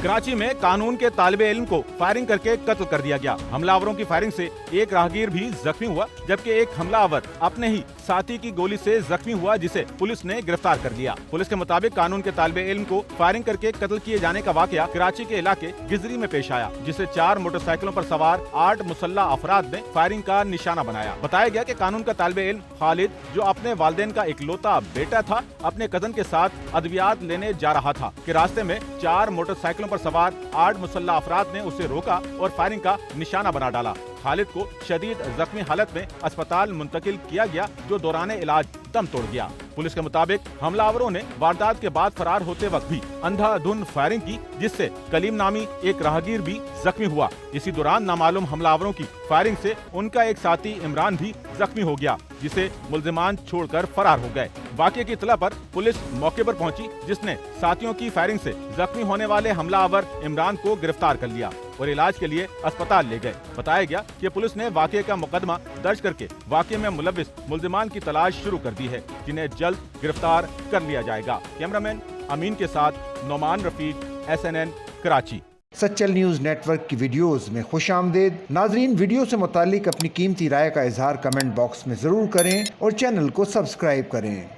कराची में कानून के तालिबे इल्म को फायरिंग करके कत्ल कर दिया गया। हमलावरों की फायरिंग से एक राहगीर भी जख्मी हुआ, जबकि एक हमलावर अपने ही साथी की गोली से जख्मी हुआ, जिसे पुलिस ने गिरफ्तार कर लिया। पुलिस के मुताबिक कानून के तालिबे इल्म को फायरिंग करके कत्ल किए जाने का वाकया कराची के इलाके गिजरी में पेश आया, जिसे 4 मोटरसाइकिलों पर सवार 8 मुसल्ला अफराद ने फायरिंग का निशाना बनाया। बताया गया कि कानून का तालिबे इल्म खालिद, जो अपने वालिदैन का इकलौता बेटा था, अपने कजन के साथ अद्वियात लेने जा रहा था कि रास्ते में 4 मोटरसाइकिलों पर सवार 8 मुसल्ला अफराद ने उसे रोका और फायरिंग का निशाना बना डाला। खालिद को शदीद जख्मी हालत में अस्पताल मुंतकिल किया गया, जो दौरान इलाज दम तोड़ गया। पुलिस के मुताबिक हमलावरों ने वारदात के बाद फरार होते वक्त भी अंधाधुंध फायरिंग की, जिससे कलीम नामी एक राहगीर भी जख्मी हुआ। इसी दौरान नामालूम हमलावरों की फायरिंग से उनका एक साथी इमरान भी जख्मी हो गया, जिसे मुल्जिमान छोड़कर फरार हो गए। वाकये की इत्तला पर पुलिस मौके पर पहुंची, जिसने साथियों की फायरिंग से जख्मी होने वाले हमलावर इमरान को गिरफ्तार कर लिया और इलाज के लिए अस्पताल ले गए। बताया गया कि पुलिस ने वाकये का मुकदमा दर्ज करके वाकये में मुलविस मुल्जिमान की तलाश शुरू कर दी है, जिन्हें जल्द गिरफ्तार कर लिया जाएगा। कैमरामैन अमीन के साथ Nauman Rafiq, SNN Karachi. Sachal news network की वीडियोस में खुशामदीद। नाजरीन, वीडियो से मुतालिक अपनी कीमती राय का इजहार कमेंट बॉक्स में ज़रूर करें और चैनल को सब्सक्राइब करें।